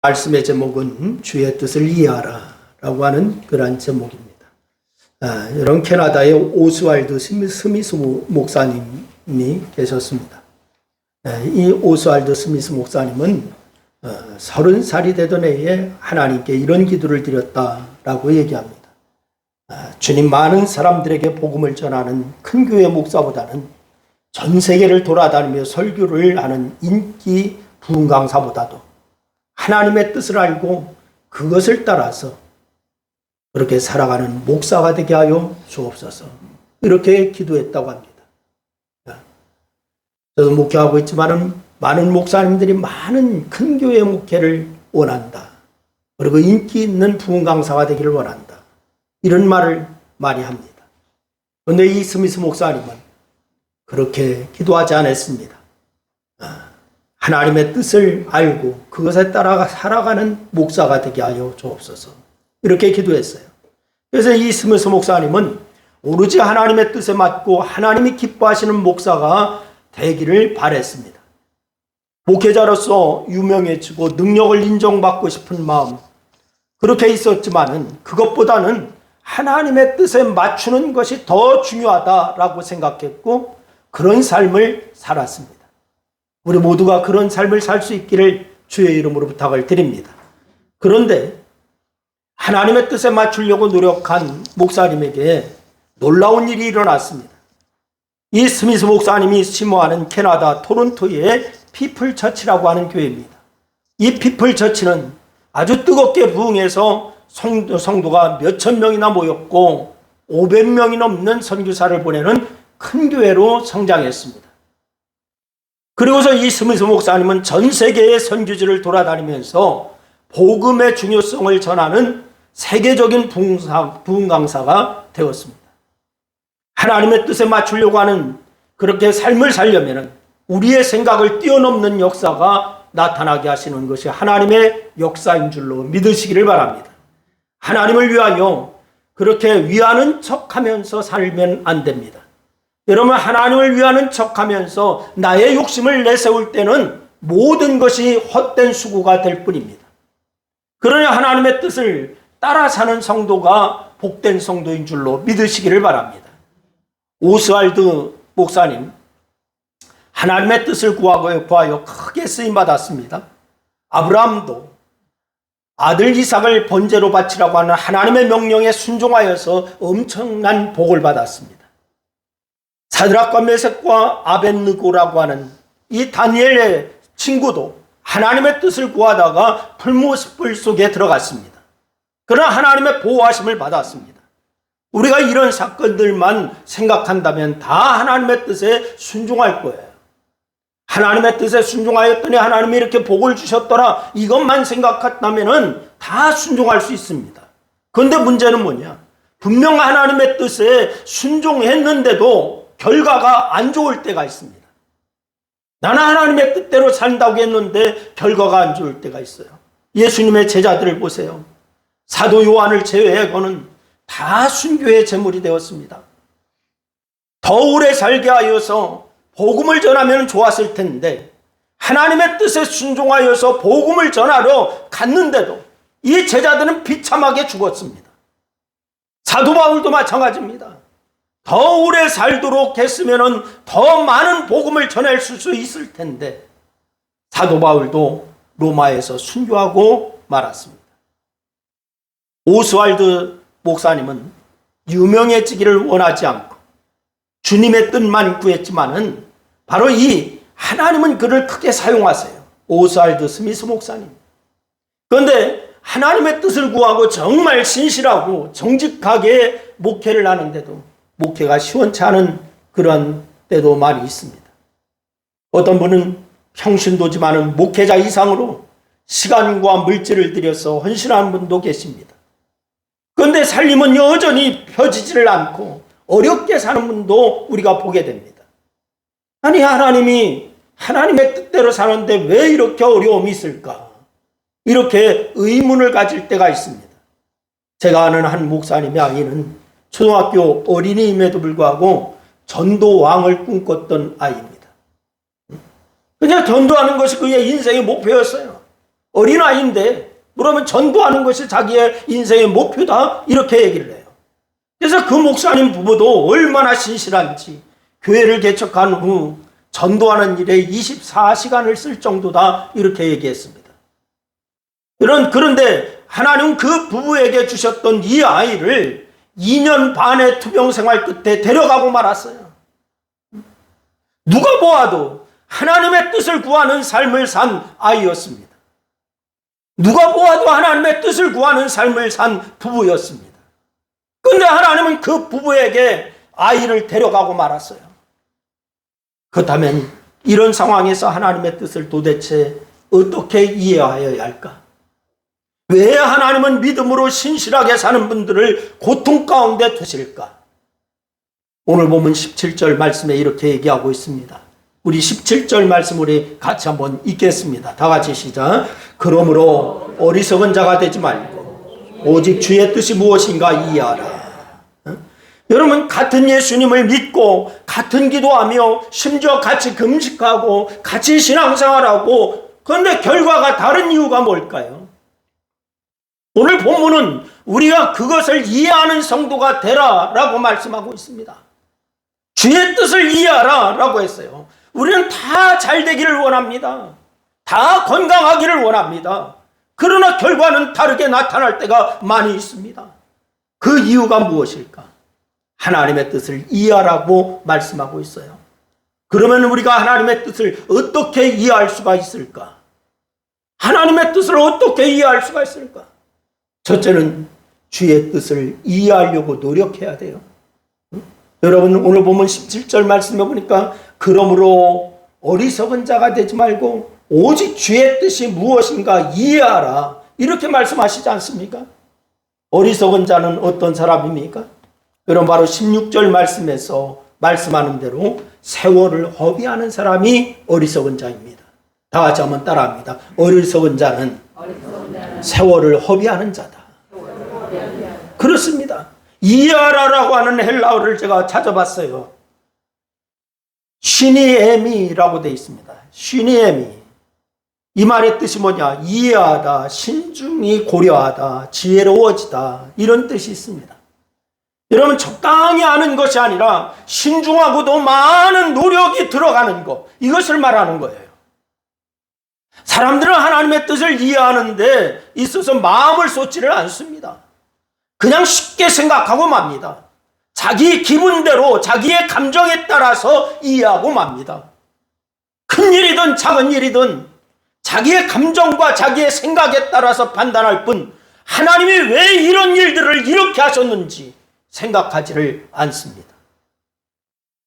말씀의 제목은 주의 뜻을 이해하라 라고 하는 그러한 제목입니다. 여러분, 캐나다의 오스왈드 스미스 목사님이 계셨습니다. 이 오스왈드 스미스 목사님은 30살이 되던 해에 하나님께 이런 기도를 드렸다라고 얘기합니다. 주님, 많은 사람들에게 복음을 전하는 큰 교회 목사보다는 전 세계를 돌아다니며 설교를 하는 인기 부흥 강사보다도 하나님의 뜻을 알고 그것을 따라서 그렇게 살아가는 목사가 되게 하여 주옵소서. 이렇게 기도했다고 합니다. 저도 목회하고 있지만은 많은 목사님들이 많은 큰 교회 목회를 원한다. 그리고 인기 있는 부흥 강사가 되기를 원한다. 이런 말을 많이 합니다. 그런데 이 스미스 목사님은 그렇게 기도하지 않았습니다. 하나님의 뜻을 알고 그것에 따라 살아가는 목사가 되게 하여 주옵소서. 이렇게 기도했어요. 그래서 이 스미스 목사님은 오로지 하나님의 뜻에 맞고 하나님이 기뻐하시는 목사가 되기를 바랬습니다. 목회자로서 유명해지고 능력을 인정받고 싶은 마음, 그렇게 있었지만은 그것보다는 하나님의 뜻에 맞추는 것이 더 중요하다라고 생각했고 그런 삶을 살았습니다. 우리 모두가 그런 삶을 살 수 있기를 주의 이름으로 부탁을 드립니다. 그런데 하나님의 뜻에 맞추려고 노력한 목사님에게 놀라운 일이 일어났습니다. 이 스미스 목사님이 심호하는 캐나다 토론토의 피플처치라고 하는 교회입니다. 이 피플처치는 아주 뜨겁게 부흥해서 성도가 몇천 명이나 모였고 500명이 넘는 선교사를 보내는 큰 교회로 성장했습니다. 그리고서 이 스미스 목사님은 전 세계의 선교지를 돌아다니면서 복음의 중요성을 전하는 세계적인 부흥 강사가 되었습니다. 하나님의 뜻에 맞추려고 하는 그렇게 삶을 살려면 우리의 생각을 뛰어넘는 역사가 나타나게 하시는 것이 하나님의 역사인 줄로 믿으시기를 바랍니다. 하나님을 위하여 그렇게 위하는 척하면서 살면 안 됩니다. 여러분, 하나님을 위하는 척하면서 나의 욕심을 내세울 때는 모든 것이 헛된 수고가 될 뿐입니다. 그러니 하나님의 뜻을 따라 사는 성도가 복된 성도인 줄로 믿으시기를 바랍니다. 오스왈드 목사님, 하나님의 뜻을 구하여 크게 쓰임받았습니다. 아브라함도 아들 이삭을 번제로 바치라고 하는 하나님의 명령에 순종하여서 엄청난 복을 받았습니다. 사드락과 메섹과 아벳느고라고 하는 이 다니엘의 친구도 하나님의 뜻을 구하다가 불못불 속에 들어갔습니다. 그러나 하나님의 보호하심을 받았습니다. 우리가 이런 사건들만 생각한다면 다 하나님의 뜻에 순종할 거예요. 하나님의 뜻에 순종하였더니 하나님이 이렇게 복을 주셨더라, 이것만 생각했다면 다 순종할 수 있습니다. 그런데 문제는 뭐냐? 분명 하나님의 뜻에 순종했는데도 결과가 안 좋을 때가 있습니다. 나는 하나님의 뜻대로 산다고 했는데 결과가 안 좋을 때가 있어요. 예수님의 제자들을 보세요. 사도 요한을 제외하고는 다 순교의 제물이 되었습니다. 더 오래 살게 하여서 복음을 전하면 좋았을 텐데 하나님의 뜻에 순종하여서 복음을 전하러 갔는데도 이 제자들은 비참하게 죽었습니다. 사도 바울도 마찬가지입니다. 더 오래 살도록 했으면 더 많은 복음을 전할 수 있을 텐데 사도 바울도 로마에서 순교하고 말았습니다. 오스왈드 목사님은 유명해지기를 원하지 않고 주님의 뜻만 구했지만은 바로 이 하나님은 그를 크게 사용하세요. 오스왈드 스미스 목사님. 그런데 하나님의 뜻을 구하고 정말 신실하고 정직하게 목회를 하는데도 목회가 시원치 않은 그런 때도 많이 있습니다. 어떤 분은 평신도지만은 목회자 이상으로 시간과 물질을 들여서 헌신하는 분도 계십니다. 그런데 살림은 여전히 펴지지를 않고 어렵게 사는 분도 우리가 보게 됩니다. 아니, 하나님이 하나님의 뜻대로 사는데 왜 이렇게 어려움이 있을까? 이렇게 의문을 가질 때가 있습니다. 제가 아는 한 목사님의 아이는 초등학교 어린이임에도 불구하고 전도왕을 꿈꿨던 아이입니다. 그냥 전도하는 것이 그의 인생의 목표였어요. 어린아이인데 그러면 전도하는 것이 자기의 인생의 목표다 이렇게 얘기를 해요. 그래서 그 목사님 부부도 얼마나 신실한지 교회를 개척한 후 전도하는 일에 24시간을 쓸 정도다 이렇게 얘기했습니다. 그런데 하나님 그 부부에게 주셨던 이 아이를 2년 반의 투병 생활 끝에 데려가고 말았어요. 누가 보아도 하나님의 뜻을 구하는 삶을 산 아이였습니다. 누가 보아도 하나님의 뜻을 구하는 삶을 산 부부였습니다. 그런데 하나님은 그 부부에게 아이를 데려가고 말았어요. 그렇다면 이런 상황에서 하나님의 뜻을 도대체 어떻게 이해하여야 할까? 왜 하나님은 믿음으로 신실하게 사는 분들을 고통 가운데 두실까? 오늘 보면 17절 말씀에 이렇게 얘기하고 있습니다. 우리 17절 말씀 우리 같이 한번 읽겠습니다. 다 같이 시작. 그러므로 어리석은 자가 되지 말고 오직 주의 뜻이 무엇인가 이해하라. 여러분, 같은 예수님을 믿고 같은 기도하며 심지어 같이 금식하고 같이 신앙생활하고, 그런데 결과가 다른 이유가 뭘까요? 오늘 본문은 우리가 그것을 이해하는 성도가 되라라고 말씀하고 있습니다. 주의 뜻을 이해하라 라고 했어요. 우리는 다 잘 되기를 원합니다. 다 건강하기를 원합니다. 그러나 결과는 다르게 나타날 때가 많이 있습니다. 그 이유가 무엇일까? 하나님의 뜻을 이해하라고 말씀하고 있어요. 그러면 우리가 하나님의 뜻을 어떻게 이해할 수가 있을까? 하나님의 뜻을 어떻게 이해할 수가 있을까? 첫째는 주의 뜻을 이해하려고 노력해야 돼요. 여러분, 오늘 보면 17절 말씀해 보니까 그러므로 어리석은 자가 되지 말고 오직 주의 뜻이 무엇인가 이해하라 이렇게 말씀하시지 않습니까? 어리석은 자는 어떤 사람입니까? 여러분, 바로 16절 말씀에서 말씀하는 대로 세월을 허비하는 사람이 어리석은 자입니다. 다 같이 한번 따라합니다. 어리석은 자는 세월을 허비하는 자다. 그렇습니다. 이해하라라고 하는 헬라어를 제가 찾아봤어요. 쉬니에미라고 되어 있습니다. 쉬니에미. 이 말의 뜻이 뭐냐? 이해하다, 신중히 고려하다, 지혜로워지다, 이런 뜻이 있습니다. 여러분, 적당히 아는 것이 아니라 신중하고도 많은 노력이 들어가는 것, 이것을 말하는 거예요. 사람들은 하나님의 뜻을 이해하는데 있어서 마음을 쏟지를 않습니다. 그냥 쉽게 생각하고 맙니다. 자기 기분대로 자기의 감정에 따라서 이해하고 맙니다. 큰 일이든 작은 일이든 자기의 감정과 자기의 생각에 따라서 판단할 뿐 하나님이 왜 이런 일들을 이렇게 하셨는지 생각하지를 않습니다.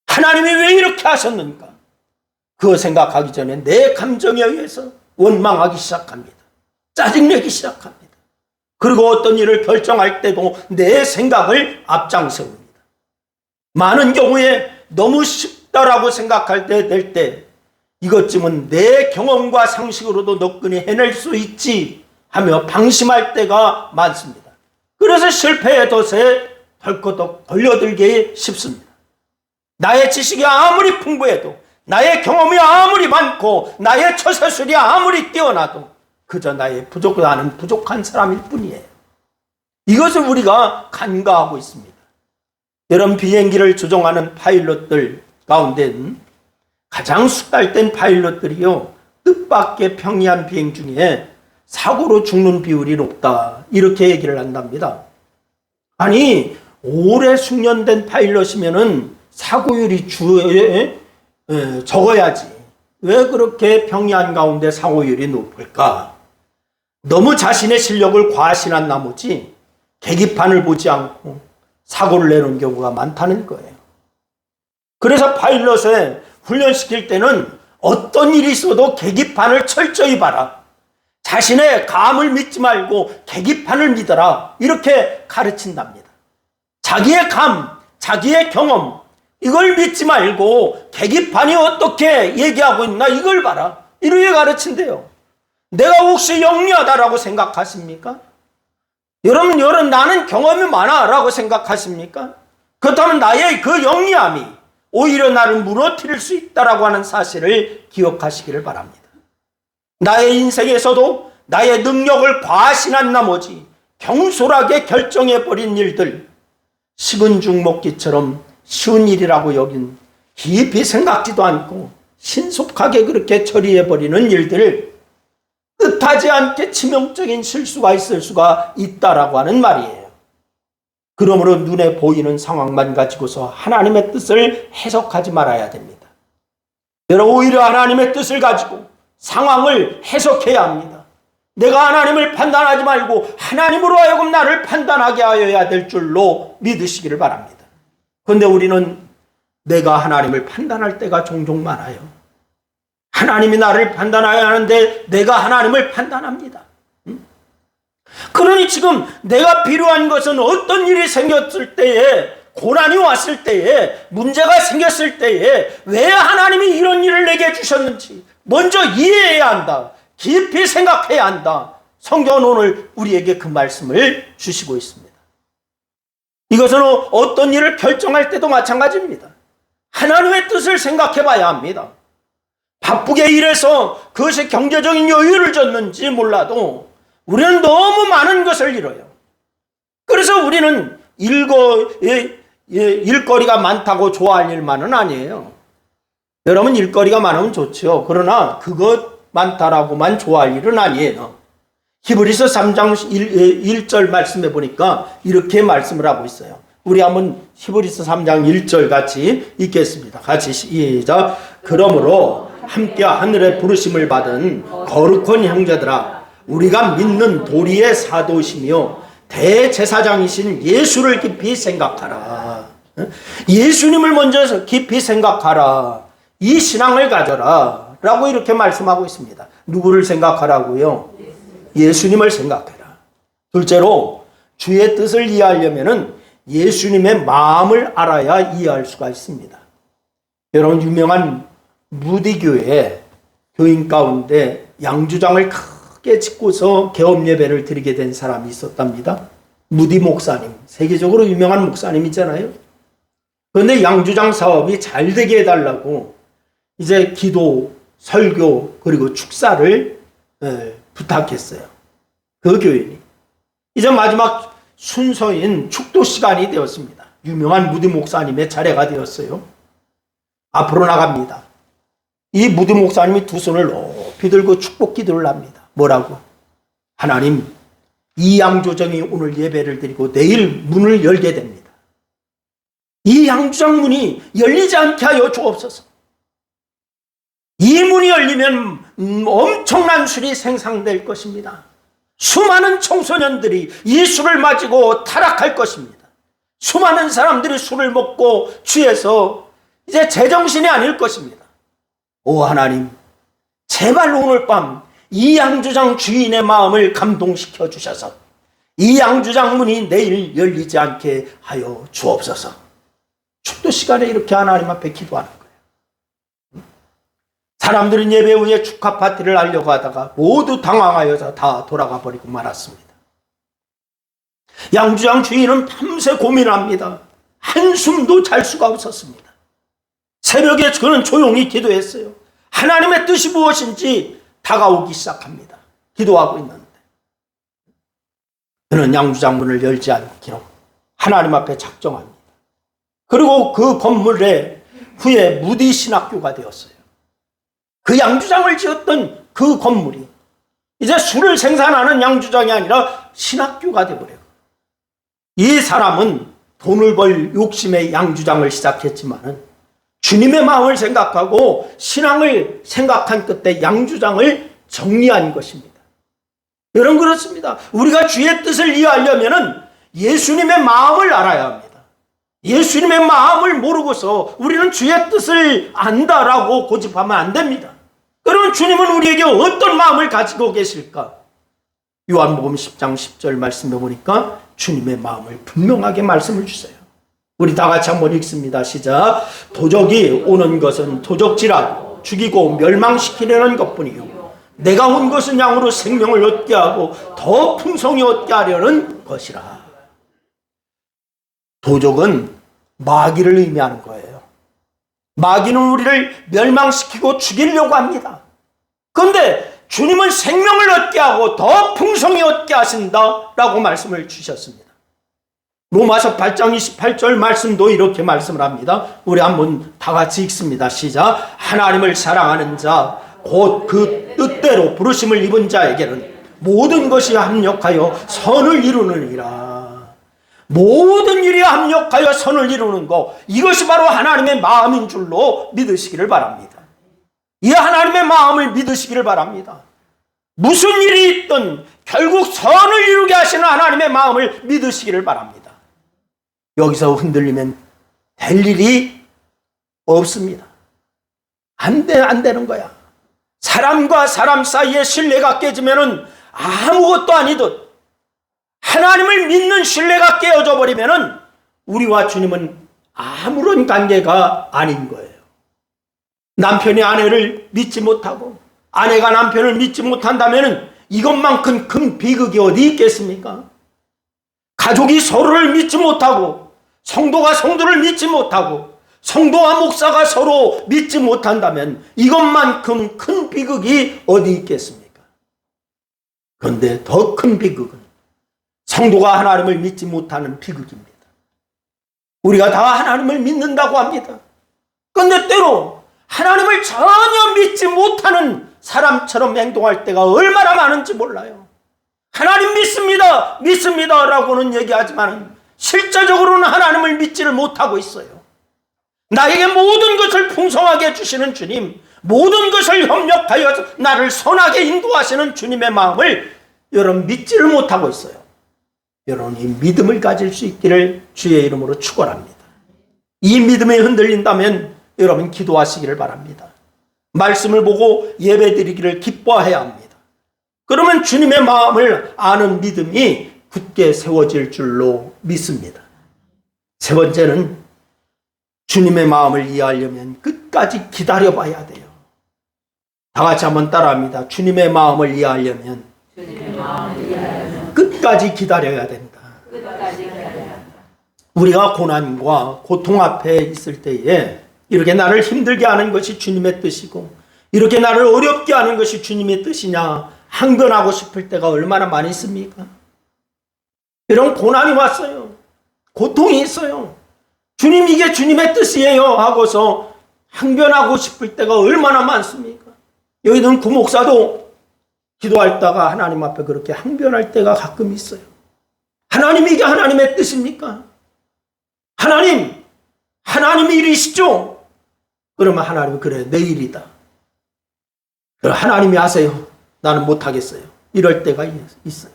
하나님이 왜 이렇게 하셨는가? 그거 생각하기 전에 내 감정에 의해서 원망하기 시작합니다. 짜증내기 시작합니다. 그리고 어떤 일을 결정할 때도 내 생각을 앞장세웁니다. 많은 경우에 너무 쉽다라고 생각할 때 될 때 이것쯤은 내 경험과 상식으로도 너끈히 해낼 수 있지 하며 방심할 때가 많습니다. 그래서 실패의 덫에 덜커덕 걸려들기 쉽습니다. 나의 지식이 아무리 풍부해도, 나의 경험이 아무리 많고, 나의 처세술이 아무리 뛰어나도 그저 나의 부족한 사람일 뿐이에요. 이것을 우리가 간과하고 있습니다. 여러분, 비행기를 조종하는 파일럿들 가운데는 가장 숙달된 파일럿들이요, 뜻밖의 평이한 비행 중에 사고로 죽는 비율이 높다 이렇게 얘기를 한답니다. 아니, 오래 숙련된 파일럿이면은 사고율이 적어야지 왜 그렇게 평이한 가운데 사고율이 높을까? 너무 자신의 실력을 과신한 나머지 계기판을 보지 않고 사고를 내는 경우가 많다는 거예요. 그래서 파일럿에 훈련시킬 때는 어떤 일이 있어도 계기판을 철저히 봐라, 자신의 감을 믿지 말고 계기판을 믿어라, 이렇게 가르친답니다. 자기의 감, 자기의 경험, 이걸 믿지 말고 계기판이 어떻게 얘기하고 있나 이걸 봐라, 이렇게 가르친대요. 내가 혹시 영리하다라고 생각하십니까? 여러분, 나는 경험이 많아라고 생각하십니까? 그렇다면 나의 그 영리함이 오히려 나를 무너뜨릴 수 있다라고 하는 사실을 기억하시기를 바랍니다. 나의 인생에서도 나의 능력을 과신한 나머지 경솔하게 결정해버린 일들, 식은 죽 먹기처럼 쉬운 일이라고 여긴 깊이 생각지도 않고 신속하게 그렇게 처리해버리는 일들을 뜻하지 않게 치명적인 실수가 있을 수가 있다라고 하는 말이에요. 그러므로 눈에 보이는 상황만 가지고서 하나님의 뜻을 해석하지 말아야 됩니다. 여러분, 오히려 하나님의 뜻을 가지고 상황을 해석해야 합니다. 내가 하나님을 판단하지 말고 하나님으로 하여금 나를 판단하게 하여야 될 줄로 믿으시기를 바랍니다. 그런데 우리는 내가 하나님을 판단할 때가 종종 많아요. 하나님이 나를 판단해야 하는데 내가 하나님을 판단합니다. 그러니 지금 내가 필요한 것은 어떤 일이 생겼을 때에, 고난이 왔을 때에, 문제가 생겼을 때에 왜 하나님이 이런 일을 내게 주셨는지 먼저 이해해야 한다. 깊이 생각해야 한다. 성경은 오늘 우리에게 그 말씀을 주시고 있습니다. 이것은 어떤 일을 결정할 때도 마찬가지입니다. 하나님의 뜻을 생각해 봐야 합니다. 바쁘게 일해서 그것이 경제적인 여유를 줬는지 몰라도 우리는 너무 많은 것을 잃어요. 그래서 우리는 일거리가 많다고 좋아할 일만은 아니에요. 여러분, 일거리가 많으면 좋죠. 그러나 그것 많다라고만 좋아할 일은 아니에요. 히브리서 3장 1절 말씀해 보니까 이렇게 말씀을 하고 있어요. 우리 한번 히브리서 3장 1절 같이 읽겠습니다. 같이 시작. 그러므로 함께 하늘의 부르심을 받은 거룩한 형제들아, 우리가 믿는 도리의 사도시며 대제사장이신 예수를 깊이 생각하라. 예수님을 먼저 깊이 생각하라. 이 신앙을 가져라 라고 이렇게 말씀하고 있습니다. 누구를 생각하라고요? 예수님을 생각해라. 둘째로, 주의 뜻을 이해하려면 예수님의 마음을 알아야 이해할 수가 있습니다. 여러분, 유명한 무디교회 교인 가운데 양주장을 크게 짓고서 개업 예배를 드리게 된 사람이 있었답니다. 무디 목사님, 세계적으로 유명한 목사님이잖아요. 그런데 양주장 사업이 잘 되게 해달라고 이제 기도, 설교, 그리고 축사를 부탁했어요. 그 교인이. 이제 마지막 순서인 축도 시간이 되었습니다. 유명한 무디 목사님의 차례가 되었어요. 앞으로 나갑니다. 이 무디 목사님이 두 손을 높이 들고 축복 기도를 합니다. 뭐라고? 하나님, 이 양조장이 오늘 예배를 드리고 내일 문을 열게 됩니다. 이 양조장 문이 열리지 않게 하여 주옵소서. 이 문이 열리면 엄청난 술이 생산될 것입니다. 수많은 청소년들이 이 술을 마시고 타락할 것입니다. 수많은 사람들이 술을 먹고 취해서 이제 제정신이 아닐 것입니다. 오 하나님, 제발 오늘 밤 이 양주장 주인의 마음을 감동시켜 주셔서 이 양주장 문이 내일 열리지 않게 하여 주옵소서. 축도 시간에 이렇게 하나님 앞에 기도하는 거예요. 사람들은 예배 후에 축하 파티를 하려고 하다가 모두 당황하여서 다 돌아가 버리고 말았습니다. 양주장 주인은 밤새 고민합니다. 한숨도 잘 수가 없었습니다. 새벽에 그는 조용히 기도했어요. 하나님의 뜻이 무엇인지 다가오기 시작합니다. 기도하고 있는데 그는 양주장 문을 열지 않기로 하나님 앞에 작정합니다. 그리고 그 건물에 후에 무디 신학교가 되었어요. 그 양주장을 지었던 그 건물이 이제 술을 생산하는 양주장이 아니라 신학교가 되어버려요. 이 사람은 돈을 벌 욕심에 양주장을 시작했지만은 주님의 마음을 생각하고 신앙을 생각한 끝에 양주장을 정리한 것입니다. 여러분, 그렇습니다. 우리가 주의 뜻을 이해하려면 예수님의 마음을 알아야 합니다. 예수님의 마음을 모르고서 우리는 주의 뜻을 안다라고 고집하면 안 됩니다. 그러면 주님은 우리에게 어떤 마음을 가지고 계실까? 요한복음 10장 10절 말씀해 보니까 주님의 마음을 분명하게 말씀을 주세요. 우리 다 같이 한번 읽습니다. 시작. 도적이 오는 것은 도적질하고 죽이고 멸망시키려는 것뿐이요 내가 온 것은 양으로 생명을 얻게 하고 더 풍성히 얻게 하려는 것이라. 도적은 마귀를 의미하는 거예요. 마귀는 우리를 멸망시키고 죽이려고 합니다. 그런데 주님은 생명을 얻게 하고 더 풍성히 얻게 하신다라고 말씀을 주셨습니다. 로마서 8장 28절 말씀도 이렇게 말씀을 합니다. 우리 한번 다 같이 읽습니다. 시작. 하나님을 사랑하는 자 곧 그 뜻대로 부르심을 입은 자에게는 모든 것이 합력하여 선을 이루느니라. 모든 일이 합력하여 선을 이루는 것, 이것이 바로 하나님의 마음인 줄로 믿으시기를 바랍니다. 이 하나님의 마음을 믿으시기를 바랍니다. 무슨 일이 있든 결국 선을 이루게 하시는 하나님의 마음을 믿으시기를 바랍니다. 여기서 흔들리면 될 일이 없습니다. 안 되는 거야. 사람과 사람 사이의 신뢰가 깨지면은 아무것도 아니듯 하나님을 믿는 신뢰가 깨어져 버리면은 우리와 주님은 아무런 관계가 아닌 거예요. 남편이 아내를 믿지 못하고 아내가 남편을 믿지 못한다면은 이것만큼 큰 비극이 어디 있겠습니까? 가족이 서로를 믿지 못하고 성도가 성도를 믿지 못하고 성도와 목사가 서로 믿지 못한다면 이것만큼 큰 비극이 어디 있겠습니까? 그런데 더 큰 비극은 성도가 하나님을 믿지 못하는 비극입니다. 우리가 다 하나님을 믿는다고 합니다. 그런데 때로 하나님을 전혀 믿지 못하는 사람처럼 행동할 때가 얼마나 많은지 몰라요. 하나님 믿습니다, 믿습니다 라고는 얘기하지만 실제적으로는 하나님을 믿지를 못하고 있어요. 나에게 모든 것을 풍성하게 해주시는 주님, 모든 것을 협력하여 나를 선하게 인도하시는 주님의 마음을 여러분 믿지를 못하고 있어요. 여러분이 믿음을 가질 수 있기를 주의 이름으로 축원합니다. 이 믿음이 흔들린다면 여러분 기도하시기를 바랍니다. 말씀을 보고 예배드리기를 기뻐해야 합니다. 그러면 주님의 마음을 아는 믿음이 굳게 세워질 줄로 믿습니다. 세 번째는 주님의 마음을 이해하려면 끝까지 기다려봐야 돼요. 다 같이 한번 따라합니다. 주님의 마음을 이해하려면 끝까지 기다려야 된다. 우리가 고난과 고통 앞에 있을 때에 이렇게 나를 힘들게 하는 것이 주님의 뜻이고 이렇게 나를 어렵게 하는 것이 주님의 뜻이냐 항변하고 싶을 때가 얼마나 많이 있습니까? 이런 고난이 왔어요. 고통이 있어요. 주님 이게 주님의 뜻이에요 하고서 항변하고 싶을 때가 얼마나 많습니까? 여기 있는 구목사도 기도할 때가 하나님 앞에 그렇게 항변할 때가 가끔 있어요. 하나님 이게 하나님의 뜻입니까? 하나님이 일이시죠? 그러면 하나님이 그래 내 일이다. 그럼 하나님이 하세요. 나는 못하겠어요. 이럴 때가 있어요.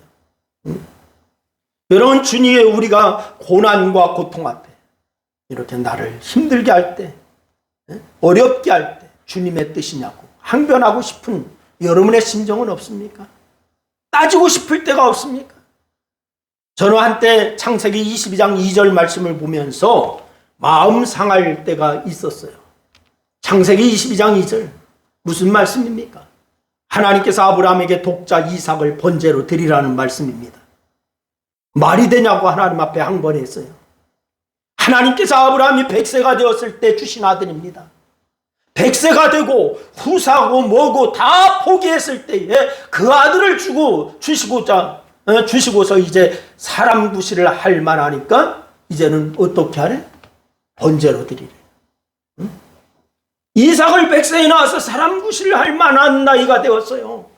여러분 주님의 우리가 고난과 고통 앞에 이렇게 나를 힘들게 할 때, 어렵게 할 때 주님의 뜻이냐고 항변하고 싶은 여러분의 심정은 없습니까? 따지고 싶을 때가 없습니까? 저는 한때 창세기 22장 2절 말씀을 보면서 마음 상할 때가 있었어요. 창세기 22장 2절 무슨 말씀입니까? 하나님께서 아브라함에게 독자 이삭을 번제로 드리라는 말씀입니다. 말이 되냐고 하나님 앞에 항변했어요. 하나님께서 아브라함이 100세가 되었을 때 주신 아들입니다. 100세가 되고 후사고 뭐고 다 포기했을 때에 그 아들을 주시고서 이제 사람 구실을 할 만하니까 이제는 어떻게 하래? 번제로 드리래. 이삭을 100세에 낳아서 사람 구실을 할 만한 나이가 되었어요.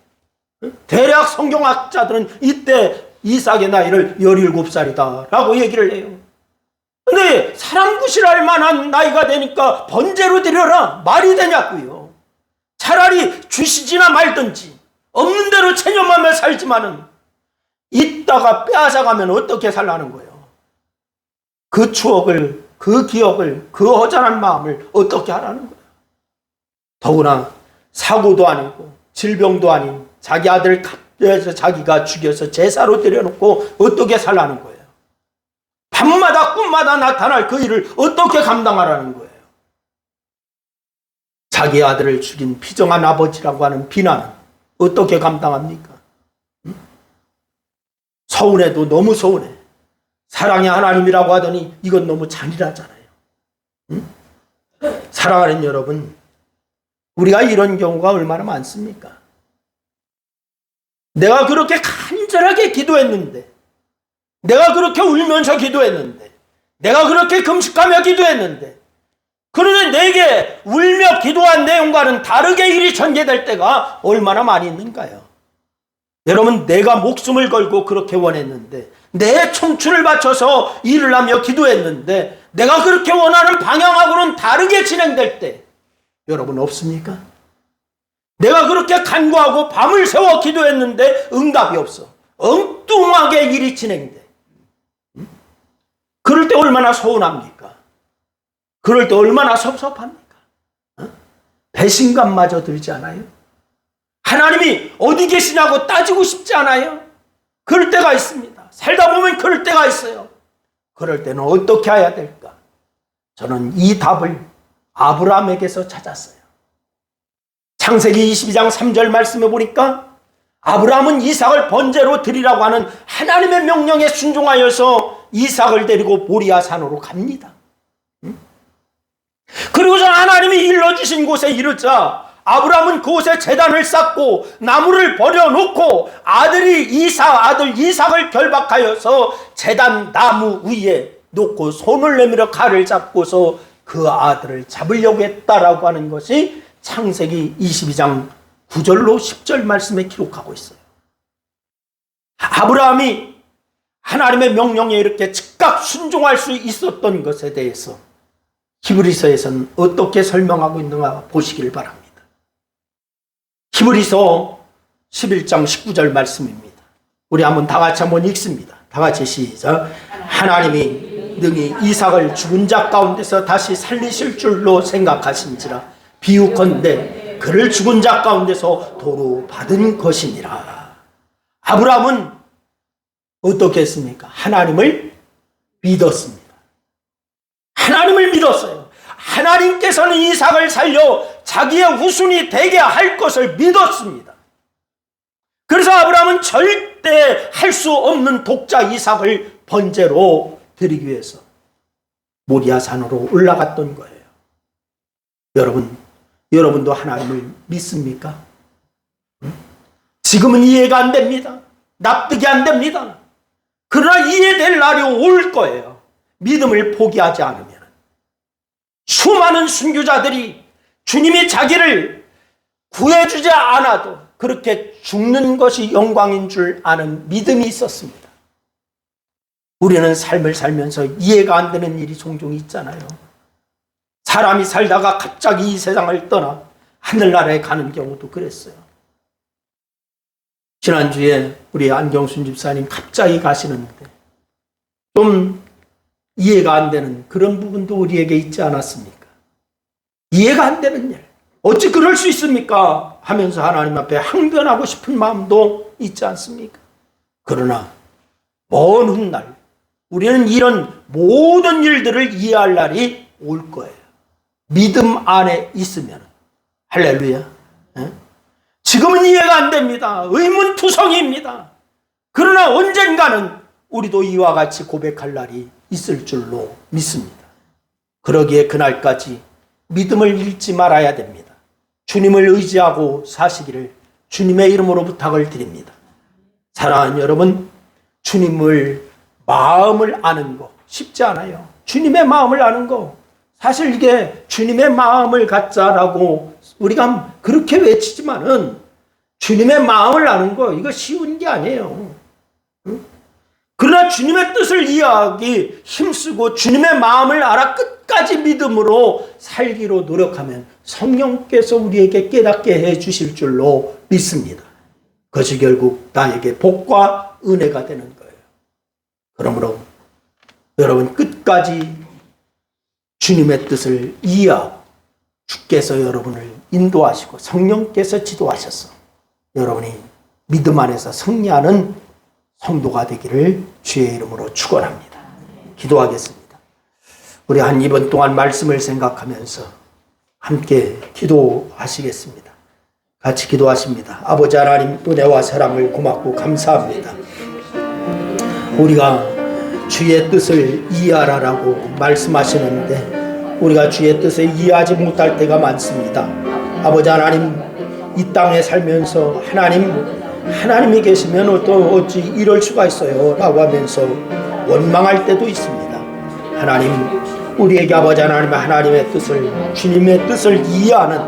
대략 성경학자들은 이때 이삭의 나이를 17살이다 라고 얘기를 해요. 근데 사람 구실할 만한 나이가 되니까 번제로 드려라 말이 되냐고요. 차라리 주시지나 말든지 없는 대로 체념하며 살지만은 있다가 빼앗아가면 어떻게 살라는 거예요. 그 추억을, 그 기억을, 그 허전한 마음을 어떻게 하라는 거예요. 더구나 사고도 아니고 질병도 아닌 자기 아들 갑자기 자기가 죽여서 제사로 드려놓고 어떻게 살라는 거예요. 밤마다 꿈마다 나타날 그 일을 어떻게 감당하라는 거예요. 자기 아들을 죽인 비정한 아버지라고 하는 비난은 어떻게 감당합니까? 서운해도 너무 서운해. 사랑의 하나님이라고 하더니 이건 너무 잔인하잖아요. 사랑하는 여러분, 우리가 이런 경우가 얼마나 많습니까? 내가 그렇게 간절하게 기도했는데, 내가 그렇게 울면서 기도했는데, 내가 그렇게 금식하며 기도했는데, 그런데 내게 울며 기도한 내용과는 다르게 일이 전개될 때가 얼마나 많이 있는가요? 여러분, 내가 목숨을 걸고 그렇게 원했는데, 내 청춘을 바쳐서 일을 하며 기도했는데, 내가 그렇게 원하는 방향하고는 다르게 진행될 때 여러분 없습니까? 내가 그렇게 간구하고 밤을 새워 기도했는데 응답이 없어. 엉뚱하게 일이 진행돼. 그럴 때 얼마나 서운합니까? 그럴 때 얼마나 섭섭합니까? 배신감마저 들지 않아요? 하나님이 어디 계시냐고 따지고 싶지 않아요? 그럴 때가 있습니다. 살다 보면 그럴 때가 있어요. 그럴 때는 어떻게 해야 될까? 저는 이 답을 아브라함에게서 찾았어요. 창세기 22장 3절 말씀해 보니까 아브라함은 이삭을 번제로 드리라고 하는 하나님의 명령에 순종하여서 이삭을 데리고 모리아 산으로 갑니다. 그리고서 하나님이 일러주신 곳에 이르자 아브라함은 그곳에 제단을 쌓고 나무를 버려놓고 아들 이삭을 결박하여서 제단 나무 위에 놓고 손을 내밀어 칼을 잡고서 그 아들을 잡으려고 했다라고 하는 것이 창세기 22장 9절로 10절 말씀에 기록하고 있어요. 아브라함이 하나님의 명령에 이렇게 즉각 순종할 수 있었던 것에 대해서 히브리서에서는 어떻게 설명하고 있는가 보시길 바랍니다. 히브리서 11장 19절 말씀입니다. 우리 다 같이 한번 읽습니다. 다 같이 시작. 하나님이 능히 이삭을 죽은 자 가운데서 다시 살리실 줄로 생각하신지라 비유컨대 그를 죽은 자 가운데서 도로 받은 것이니라. 아브라함은 어떻게 했습니까? 하나님을 믿었습니다. 하나님을 믿었어요. 하나님께서는 이삭을 살려 자기의 후손이 되게 할 것을 믿었습니다. 그래서 아브라함은 절대 할 수 없는 독자 이삭을 번제로 드리기 위해서 모리아 산으로 올라갔던 거예요. 여러분도 하나님을 믿습니까? 지금은 이해가 안 됩니다. 납득이 안 됩니다. 그러나 이해될 날이 올 거예요. 믿음을 포기하지 않으면. 수많은 순교자들이 주님이 자기를 구해주지 않아도 그렇게 죽는 것이 영광인 줄 아는 믿음이 있었습니다. 우리는 삶을 살면서 이해가 안 되는 일이 종종 있잖아요. 사람이 살다가 갑자기 이 세상을 떠나 하늘나라에 가는 경우도 그랬어요. 지난주에 우리 안경순 집사님 갑자기 가시는데 좀 이해가 안 되는 그런 부분도 우리에게 있지 않았습니까? 이해가 안 되는 일. 어찌 그럴 수 있습니까? 하면서 하나님 앞에 항변하고 싶은 마음도 있지 않습니까? 그러나 먼 훗날 우리는 이런 모든 일들을 이해할 날이 올 거예요. 믿음 안에 있으면. 할렐루야. 지금은 이해가 안 됩니다. 의문투성이입니다. 그러나 언젠가는 우리도 이와 같이 고백할 날이 있을 줄로 믿습니다. 그러기에 그날까지 믿음을 잃지 말아야 됩니다. 주님을 의지하고 사시기를 주님의 이름으로 부탁을 드립니다. 사랑하는 여러분, 주님을 마음을 아는 거 쉽지 않아요. 주님의 마음을 아는 거 사실 이게 주님의 마음을 갖자라고 우리가 그렇게 외치지만은 주님의 마음을 아는 거 이거 쉬운 게 아니에요. 그러나 주님의 뜻을 이해하기 힘쓰고 주님의 마음을 알아 끝까지 믿음으로 살기로 노력하면 성령께서 우리에게 깨닫게 해 주실 줄로 믿습니다. 그것이 결국 나에게 복과 은혜가 되는 거예요. 그러므로 여러분 끝까지 주님의 뜻을 이해하고 주께서 여러분을 인도하시고 성령께서 지도하셔서 여러분이 믿음 안에서 승리하는 성도가 되기를 주의 이름으로 축원합니다. 기도하겠습니다. 우리 한 2분 동안 말씀을 생각하면서 함께 기도하시겠습니다. 같이 기도하십니다. 아버지 하나님 은혜와 사랑을 고맙고 감사합니다. 우리가 주의 뜻을 이해하라고 말씀하시는데 우리가 주의 뜻을 이해하지 못할 때가 많습니다. 아버지 하나님 이 땅에 살면서 하나님 하나님이 계시면 또 어찌 이럴 수가 있어요 라고 하면서 원망할 때도 있습니다. 하나님, 우리에게 아버지 하나님의 뜻을, 주님의 뜻을 이해하는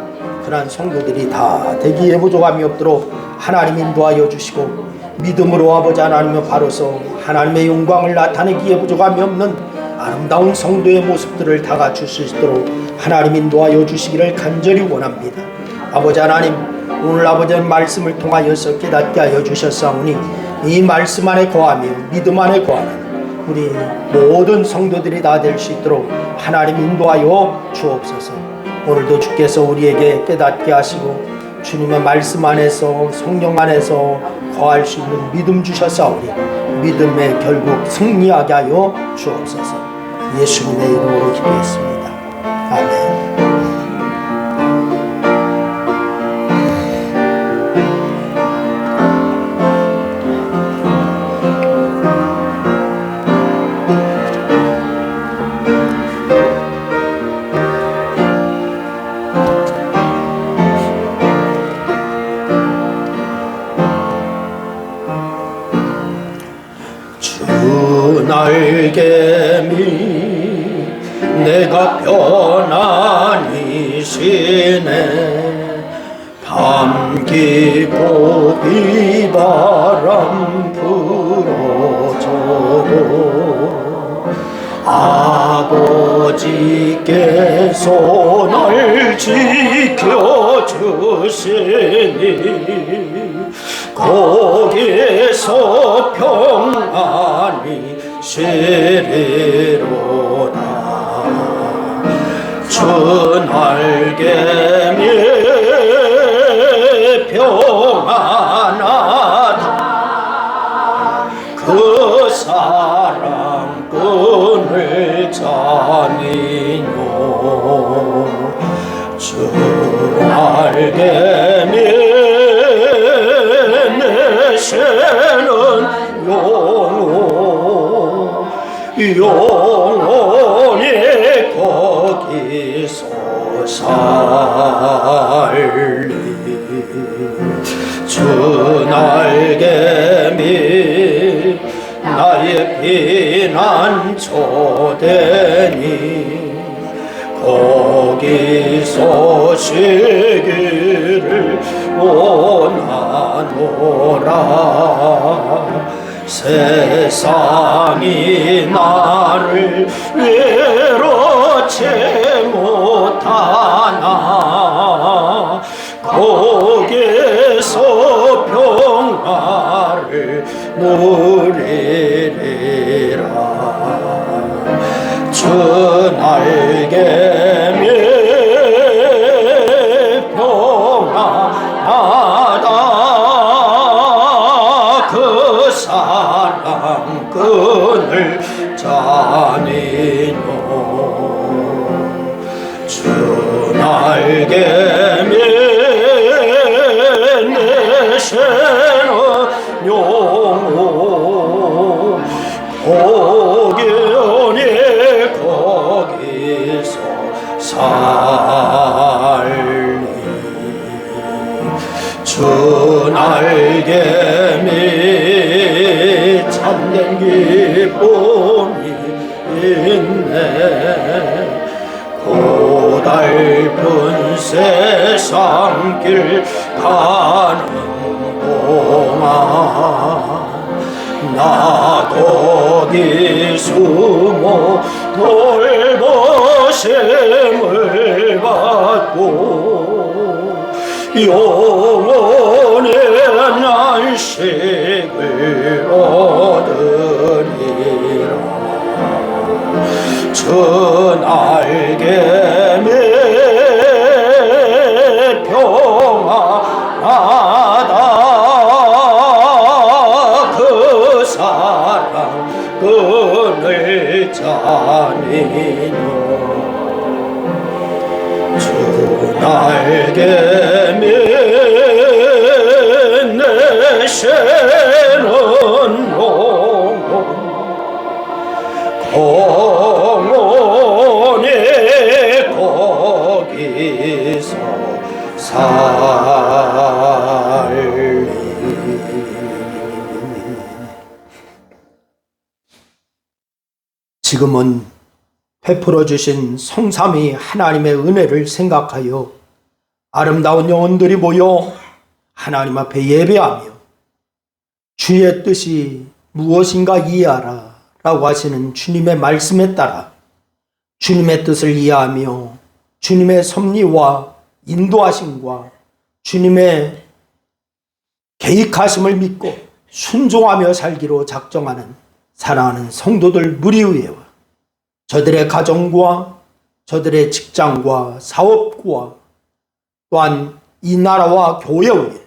그러한 성도들이 다 되기에 부족함이 없도록 하나님 인도하여 주시고, 믿음으로 아버지 하나님의 바로서 하나님의 영광을 나타내기에 부족함이 없는 아름다운 성도의 모습들을 다 갖출 수 있도록 하나님 인도하여 주시기를 간절히 원합니다. 아버지 하나님, 오늘 아버지 말씀을 통하여서 깨닫게 하여 주셨사오니 이 말씀 안에 거하며 믿음 안에 거하는 우리 모든 성도들이 다 될 수 있도록 하나님 인도하여 주옵소서. 오늘도 주께서 우리에게 깨닫게 하시고 주님의 말씀 안에서 성령 안에서 거할 수 있는 믿음 주셨사오니 믿음에 결국 승리하게 하여 주옵소서. 예수님의 이름으로 기도했습니다. 아멘. 날개미 내가 편안히 쉬네. 밤 깊고 비바람 불어줘도 아버지께서 날 지켜주시니 거기에서 평안히 쉬리로다. 주 날개미 평안하다. 그 사랑꾼을 자니뇨. 주 날개미 내세는 영원히 거기서 살리. 주 날개미 나의 피난처되니 거기서 쉬기를 원하노라. 세상이 나를 외롭지 못하나 거기에서 평화를 누리리라. 주 날개미 평안하다. 그 사랑꾼을 자니뇨. 주 날개미 내세는 영원 복연히 거기서 살리. 주 날개미 참된 기쁨이 있네. 고달픈 세상길 가는 동안 나 거기 숨어 돌보심을 받고 영원히 안식을 얻으리라. 주 날개미 평안하다. 그 사랑꾼을 자니뇨. 주 날개미 내세는 영원히 거기서 살리. 지금은 베풀어 주신 성삼위 하나님의 은혜를 생각하여 아름다운 영혼들이 모여 하나님 앞에 예배하며 주의 뜻이 무엇인가 이해하라 라고 하시는 주님의 말씀에 따라 주님의 뜻을 이해하며 주님의 섭리와 인도하심과 주님의 계획하심을 믿고 순종하며 살기로 작정하는 사랑하는 성도들 무리위에와 저들의 가정과 저들의 직장과 사업과 또한 이 나라와 교회 위에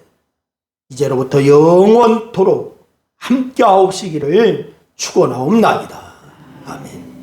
이제로부터 영원토록 함께하옵시기를 축원하옵나이다. 아멘.